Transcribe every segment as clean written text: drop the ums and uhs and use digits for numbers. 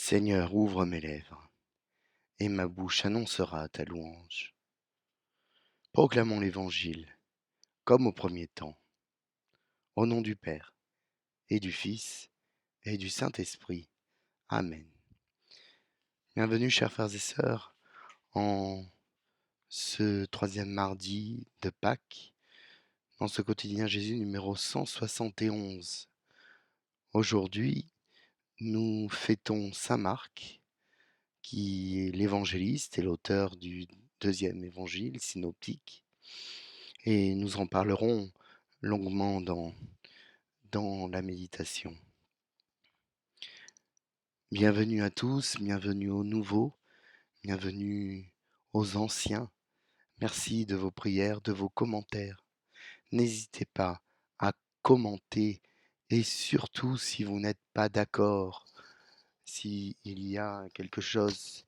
Seigneur, ouvre mes lèvres, et ma bouche annoncera ta louange. Proclamons l'Évangile, comme au premier temps, au nom du Père, et du Fils, et du Saint-Esprit. Amen. Bienvenue, chers frères et sœurs, en ce troisième mardi de Pâques, dans ce quotidien Jésus numéro 171. Aujourd'hui, nous fêtons Saint Marc, qui est l'évangéliste et l'auteur du deuxième évangile synoptique, et nous en parlerons longuement dans la méditation. Bienvenue à tous, bienvenue aux nouveaux, bienvenue aux anciens. Merci de vos prières, de vos commentaires. N'hésitez pas à commenter, et surtout si vous n'êtes pas d'accord, s'il y a quelque chose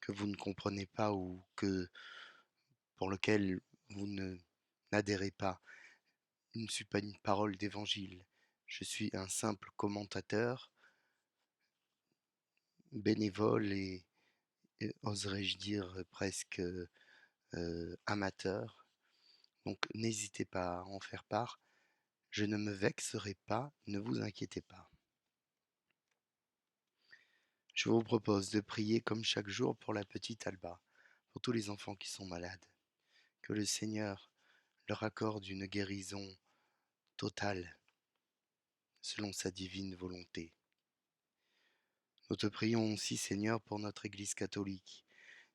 que vous ne comprenez pas ou pour lequel vous n'adhérez pas. Je ne suis pas une parole d'évangile, je suis un simple commentateur, bénévole et oserais-je dire presque amateur. Donc n'hésitez pas à en faire part, je ne me vexerai pas, ne vous inquiétez pas. Je vous propose de prier comme chaque jour pour la petite Alba, pour tous les enfants qui sont malades. Que le Seigneur leur accorde une guérison totale, selon sa divine volonté. Nous te prions aussi, Seigneur, pour notre Église catholique,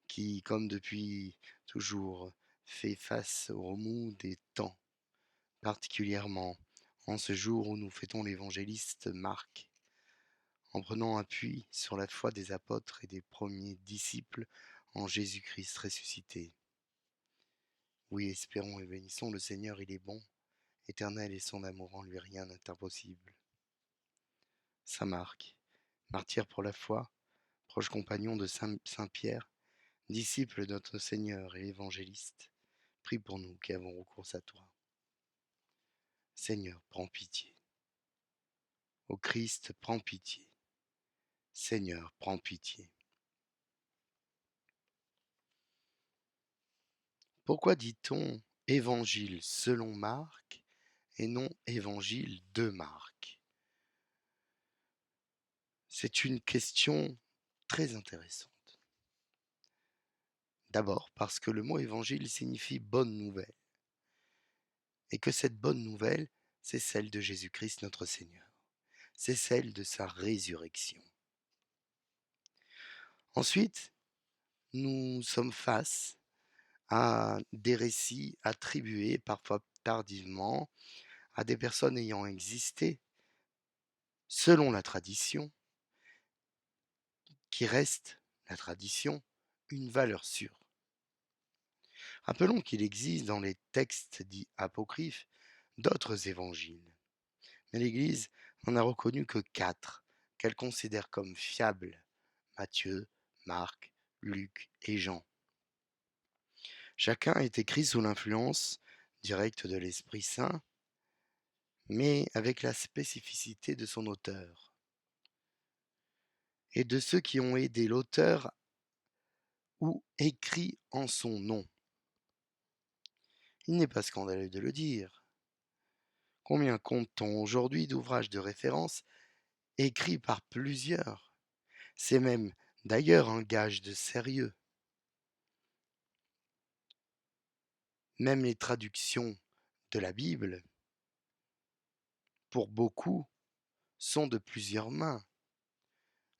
qui, comme depuis toujours, fait face aux remous des temps, particulièrement en ce jour où nous fêtons l'évangéliste Marc, en prenant appui sur la foi des apôtres et des premiers disciples en Jésus-Christ ressuscité. Oui, espérons et bénissons le Seigneur, il est bon, éternel est son amour, en lui rien n'est impossible. Saint Marc, martyr pour la foi, proche compagnon de Saint Pierre, disciple de notre Seigneur et évangéliste, prie pour nous qui avons recours à toi. Seigneur, prends pitié. Ô Christ, prends pitié. Seigneur, prends pitié. Pourquoi dit-on évangile selon Marc et non évangile de Marc? C'est une question très intéressante. D'abord parce que le mot évangile signifie bonne nouvelle, et que cette bonne nouvelle, c'est celle de Jésus-Christ notre Seigneur. C'est celle de sa résurrection. Ensuite, nous sommes face à des récits attribués, parfois tardivement, à des personnes ayant existé, selon la tradition, qui reste, la tradition, une valeur sûre. Rappelons qu'il existe dans les textes dits apocryphes d'autres évangiles, mais l'Église n'en a reconnu que 4 qu'elle considère comme fiables: Matthieu, Marc, Luc et Jean. Chacun est écrit sous l'influence directe de l'Esprit Saint, mais avec la spécificité de son auteur et de ceux qui ont aidé l'auteur ou écrit en son nom. Il n'est pas scandaleux de le dire. Combien compte-t-on aujourd'hui d'ouvrages de référence écrits par plusieurs? C'est même d'ailleurs un gage de sérieux. Même les traductions de la Bible, pour beaucoup, sont de plusieurs mains.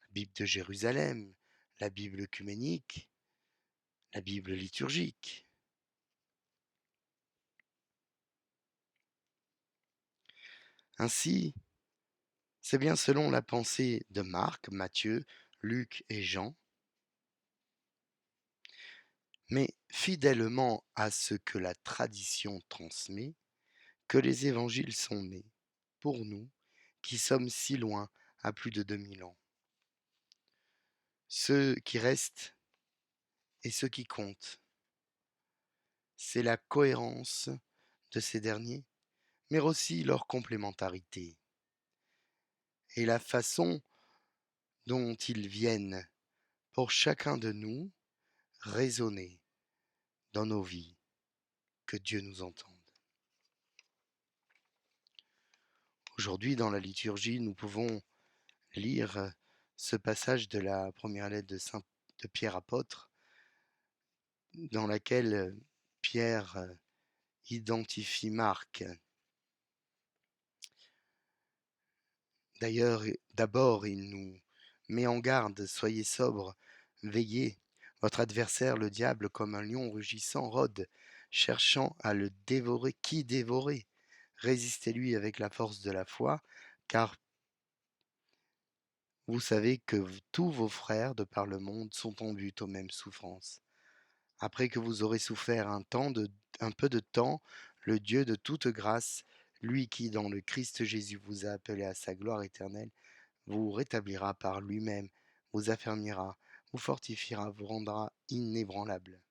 La Bible de Jérusalem, la Bible œcuménique, la Bible liturgique. Ainsi, c'est bien selon la pensée de Marc, Matthieu, Luc et Jean, mais fidèlement à ce que la tradition transmet, que les évangiles sont nés, pour nous, qui sommes si loin à plus de 2000 ans. Ce qui reste et ce qui compte, c'est la cohérence de ces derniers, mais aussi leur complémentarité et la façon dont ils viennent pour chacun de nous résonner dans nos vies. Que Dieu nous entende. Aujourd'hui, dans la liturgie, nous pouvons lire ce passage de la première lettre de Pierre apôtre, dans laquelle Pierre identifie Marc. D'ailleurs, d'abord, il nous met en garde, soyez sobres, veillez. Votre adversaire, le diable, comme un lion rugissant, rôde, cherchant à le dévorer. Qui dévorer? Résistez-lui avec la force de la foi, car vous savez que tous vos frères de par le monde sont en butte aux mêmes souffrances. Après que vous aurez souffert un peu de temps, le Dieu de toute grâce, lui qui dans le Christ Jésus vous a appelé à sa gloire éternelle, vous rétablira par lui-même, vous affermira, vous fortifiera, vous rendra inébranlable.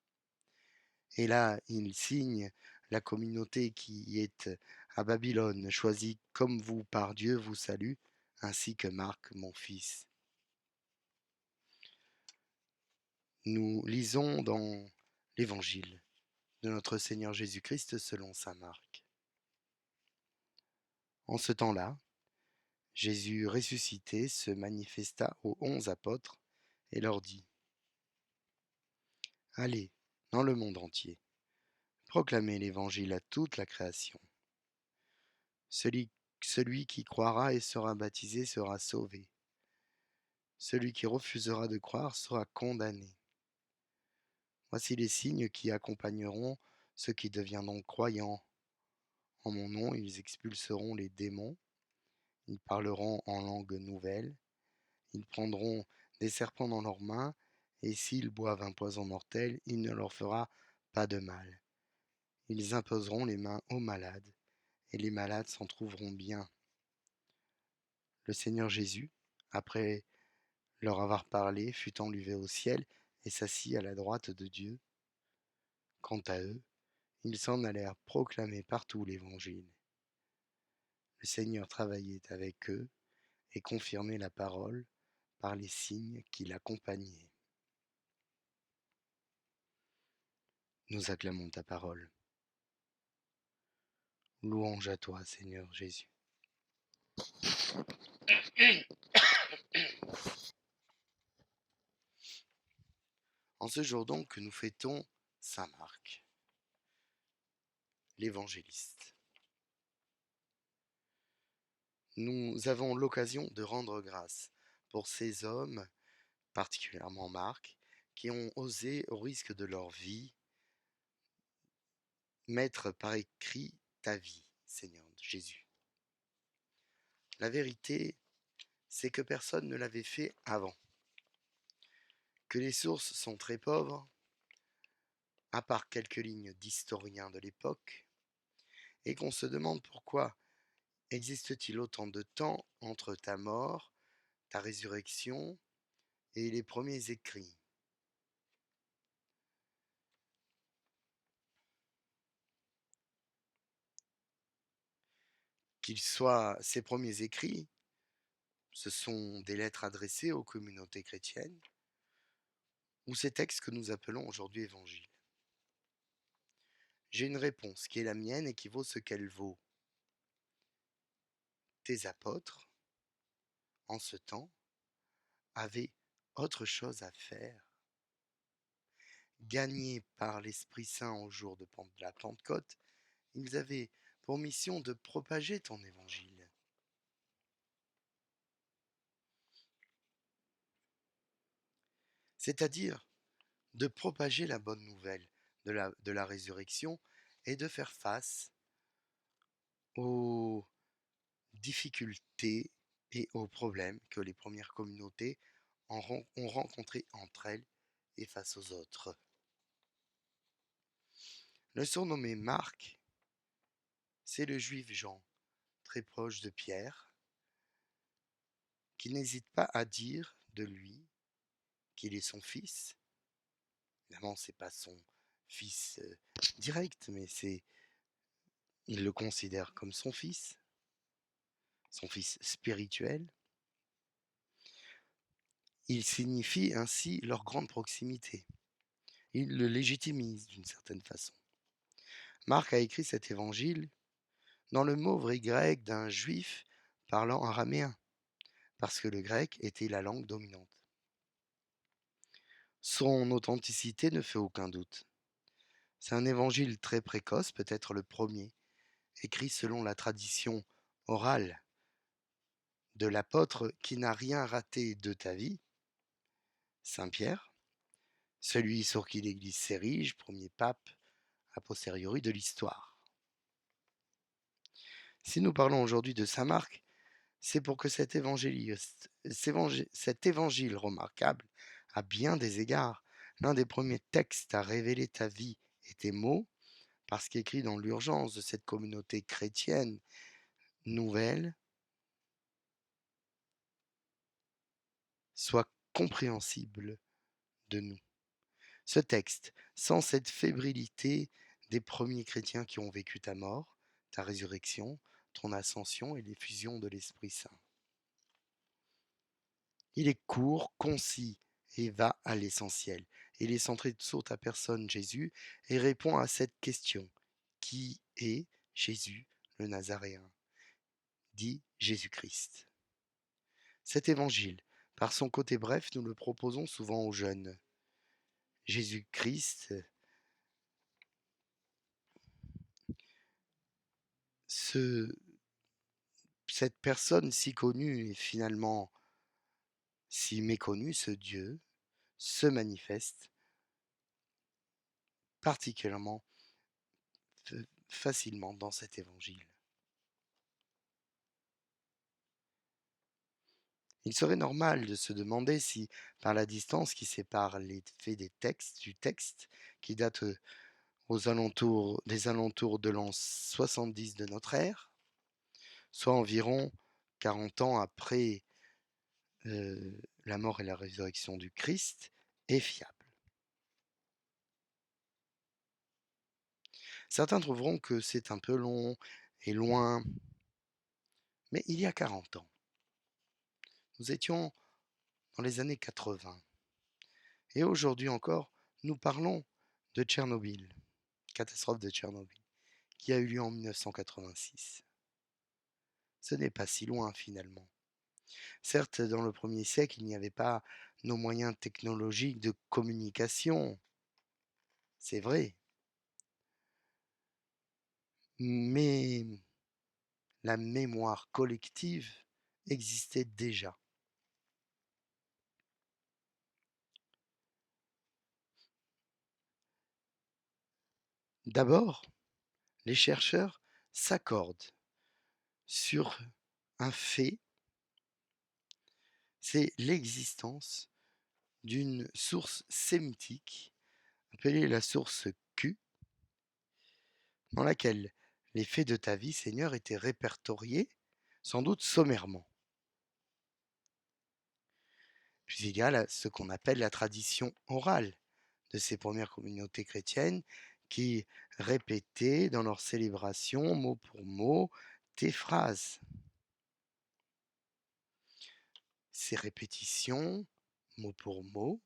Et là, il signe la communauté qui est à Babylone, choisie comme vous par Dieu, vous salue, ainsi que Marc, mon fils. Nous lisons dans l'Évangile de notre Seigneur Jésus-Christ selon saint Marc. En ce temps-là, Jésus ressuscité se manifesta aux 11 apôtres et leur dit: Allez dans le monde entier, proclamez l'Évangile à toute la création. Celui qui croira et sera baptisé sera sauvé. Celui qui refusera de croire sera condamné. Voici les signes qui accompagneront ceux qui deviendront croyants. En mon nom, ils expulseront les démons, ils parleront en langue nouvelle, ils prendront des serpents dans leurs mains, et s'ils boivent un poison mortel, il ne leur fera pas de mal. Ils imposeront les mains aux malades, et les malades s'en trouveront bien. Le Seigneur Jésus, après leur avoir parlé, fut enlevé au ciel et s'assit à la droite de Dieu. Quant à eux, ils s'en allèrent proclamer partout l'Évangile. Le Seigneur travaillait avec eux et confirmait la parole par les signes qui l'accompagnaient. Nous acclamons ta parole. Louange à toi, Seigneur Jésus. En ce jour donc que nous fêtons saint Marc, l'évangéliste, nous avons l'occasion de rendre grâce pour ces hommes, particulièrement Marc, qui ont osé, au risque de leur vie, mettre par écrit ta vie, Seigneur Jésus. La vérité, c'est que personne ne l'avait fait avant, que les sources sont très pauvres, à part quelques lignes d'historiens de l'époque, et qu'on se demande pourquoi existe-t-il autant de temps entre ta mort, ta résurrection et les premiers écrits. Qu'ils soient ces premiers écrits, ce sont des lettres adressées aux communautés chrétiennes, ou ces textes que nous appelons aujourd'hui évangiles. J'ai une réponse qui est la mienne et qui vaut ce qu'elle vaut. Tes apôtres, en ce temps, avaient autre chose à faire. Gagnés par l'Esprit Saint au jour de la Pentecôte, ils avaient pour mission de propager ton évangile. C'est-à-dire de propager la bonne nouvelle de la résurrection et de faire face aux difficultés et aux problèmes que les premières communautés ont rencontrés entre elles et face aux autres. Le surnommé Marc, c'est le juif Jean, très proche de Pierre, qui n'hésite pas à dire de lui qu'il est son fils. Évidemment, c'est pas son fils direct, mais il le considère comme son fils spirituel. Il signifie ainsi leur grande proximité. Il le légitimise d'une certaine façon. Marc a écrit cet évangile dans le mot vrai grec d'un juif parlant araméen, parce que le grec était la langue dominante. Son authenticité ne fait aucun doute. C'est un évangile très précoce, peut-être le premier, écrit selon la tradition orale de l'apôtre qui n'a rien raté de ta vie, Saint Pierre, celui sur qui l'Église s'érige, premier pape a posteriori de l'histoire. Si nous parlons aujourd'hui de Saint Marc, c'est pour que cet évangile remarquable, à bien des égards, l'un des premiers textes à révéler ta vie et tes mots, parce qu'écrit dans l'urgence de cette communauté chrétienne nouvelle, soit compréhensible de nous. Ce texte, sans cette fébrilité des premiers chrétiens qui ont vécu ta mort, ta résurrection, ton ascension et l'effusion de l'Esprit Saint. Il est court, concis et va à l'essentiel. Il est centré sur ta personne, Jésus, et répond à cette question. Qui est Jésus le Nazaréen, dit Jésus-Christ? Cet évangile, par son côté bref, nous le proposons souvent aux jeunes. Jésus-Christ, cette personne si connue et finalement si méconnue, ce Dieu, se manifeste particulièrement facilement dans cet évangile. Il serait normal de se demander si, par la distance qui sépare les faits du texte, qui date des alentours de l'an 70 de notre ère, soit environ 40 ans après la mort et la résurrection du Christ, est fiable. Certains trouveront que c'est un peu long et loin, mais il y a 40 ans, nous étions dans les années 80, et aujourd'hui encore, nous parlons de Tchernobyl, catastrophe de Tchernobyl, qui a eu lieu en 1986. Ce n'est pas si loin finalement. Certes, dans le premier siècle, il n'y avait pas nos moyens technologiques de communication, c'est vrai, mais la mémoire collective existait déjà. D'abord, les chercheurs s'accordent sur un fait, c'est l'existence d'une source sémitique, appelée la source Q, dans laquelle les faits de ta vie, Seigneur, étaient répertoriés, sans doute sommairement. Puis il y a ce qu'on appelle la tradition orale de ces premières communautés chrétiennes qui répétaient dans leurs célébrations, mot pour mot, tes phrases. Ces répétitions, mot pour mot,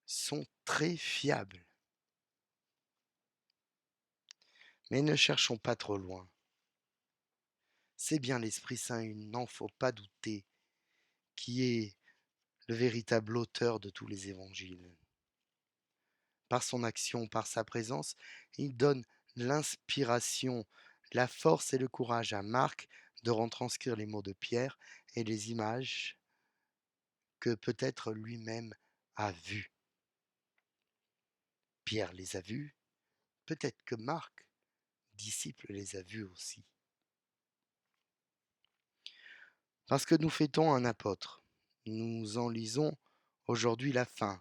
sont très fiables. Mais ne cherchons pas trop loin. C'est bien l'Esprit Saint, il n'en faut pas douter, qui est le véritable auteur de tous les évangiles. Par son action, par sa présence, il donne l'inspiration, la force et le courage à Marc de retranscrire les mots de Pierre et les images que peut-être lui-même a vues. Pierre les a vues, peut-être que Marc, disciple, les a vues aussi. Parce que nous fêtons un apôtre, nous en lisons aujourd'hui la fin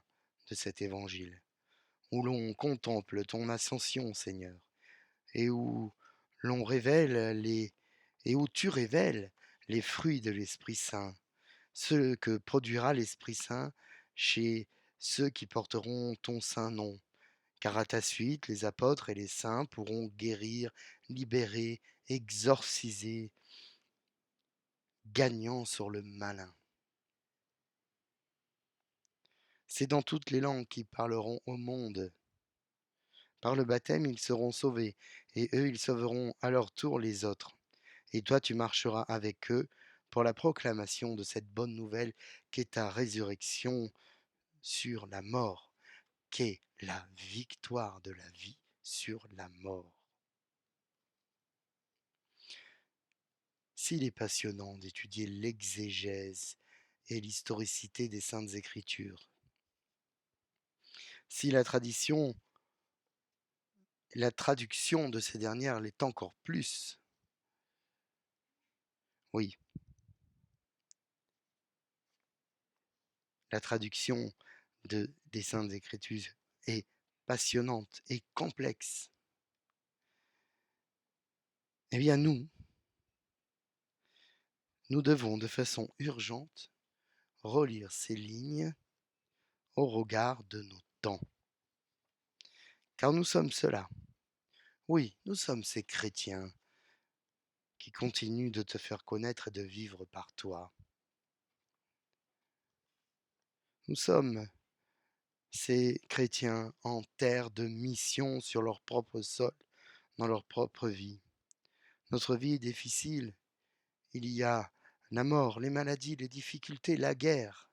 de cet évangile, où l'on contemple ton ascension, Seigneur, et où l'on révèle et où tu révèles les fruits de l'Esprit Saint, ce que produira l'Esprit Saint chez ceux qui porteront ton saint nom. Car à ta suite, les apôtres et les saints pourront guérir, libérer, exorciser, gagnant sur le malin. C'est dans toutes les langues qui parleront au monde. Par le baptême, ils seront sauvés, et eux, ils sauveront à leur tour les autres. Et toi, tu marcheras avec eux pour la proclamation de cette bonne nouvelle qu'est ta résurrection sur la mort, qu'est la victoire de la vie sur la mort. S'il est passionnant d'étudier l'exégèse et l'historicité des Saintes Écritures, si la traduction de ces dernières l'est encore plus, oui, la traduction des Saintes Écritures est passionnante et complexe, eh bien nous devons de façon urgente relire ces lignes au regard de nos temps. Car nous sommes ceux-là. Oui, nous sommes ces chrétiens qui continuent de te faire connaître et de vivre par toi. Nous sommes ces chrétiens en terre de mission sur leur propre sol, dans leur propre vie. Notre vie est difficile. Il y a la mort, les maladies, les difficultés, la guerre,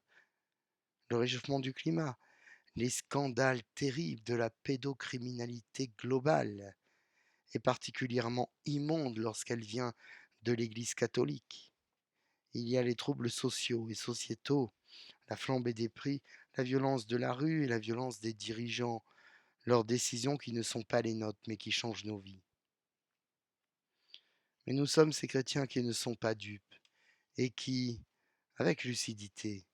le réchauffement du climat, les scandales terribles de la pédocriminalité globale, et particulièrement immonde lorsqu'elle vient de l'Église catholique. Il y a les troubles sociaux et sociétaux, la flambée des prix, la violence de la rue et la violence des dirigeants, leurs décisions qui ne sont pas les nôtres mais qui changent nos vies. Mais nous sommes ces chrétiens qui ne sont pas dupes et qui, avec lucidité,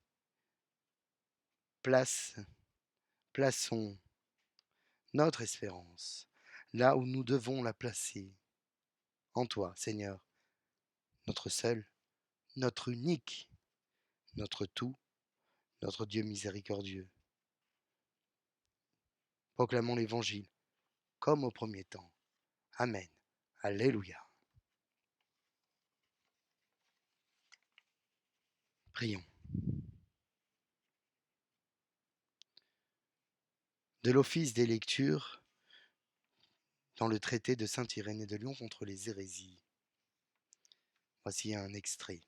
plaçons notre espérance là où nous devons la placer, en toi, Seigneur, notre seul, notre unique, notre tout, notre Dieu miséricordieux. Proclamons l'Évangile comme au premier temps. Amen. Alléluia. Prions. De l'office des lectures dans le traité de saint Irénée de Lyon contre les hérésies. Voici un extrait.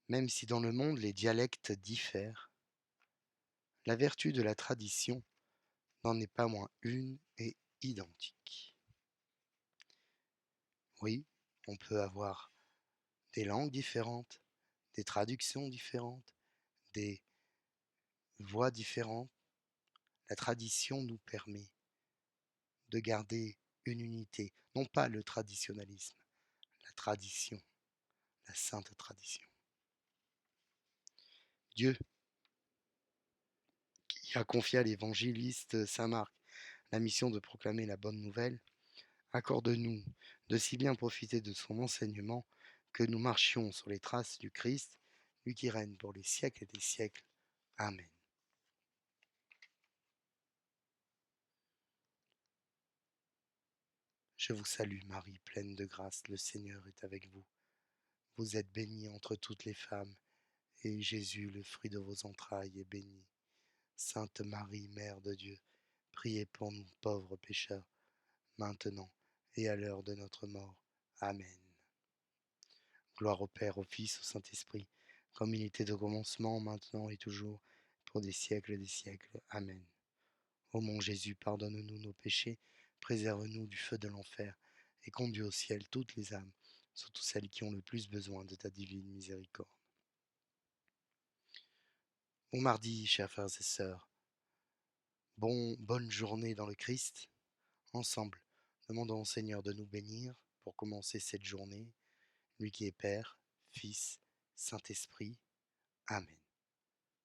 Même si dans le monde les dialectes diffèrent, la vertu de la tradition n'en est pas moins une et identique. Oui, on peut avoir des langues différentes, des traductions différentes, des voix différentes. La tradition nous permet de garder une unité, non pas le traditionnalisme, la tradition, la sainte tradition. Dieu, qui a confié à l'évangéliste Saint Marc la mission de proclamer la bonne nouvelle, accorde-nous de si bien profiter de son enseignement que nous marchions sur les traces du Christ, lui qui règne pour les siècles et des siècles. Amen. Je vous salue Marie, pleine de grâce, le Seigneur est avec vous. Vous êtes bénie entre toutes les femmes, et Jésus, le fruit de vos entrailles, est béni. Sainte Marie, Mère de Dieu, priez pour nous pauvres pécheurs, maintenant et à l'heure de notre mort. Amen. Gloire au Père, au Fils, au Saint-Esprit, comme il était au commencement, maintenant et toujours, pour des siècles et des siècles. Amen. Ô mon Jésus, pardonne-nous nos péchés, préserve-nous du feu de l'enfer, et conduis au ciel toutes les âmes, surtout celles qui ont le plus besoin de ta divine miséricorde. Bon mardi, chers frères et sœurs, bonne journée dans le Christ. Ensemble, demandons au Seigneur de nous bénir pour commencer cette journée, lui qui est Père, Fils, Saint-Esprit. Amen.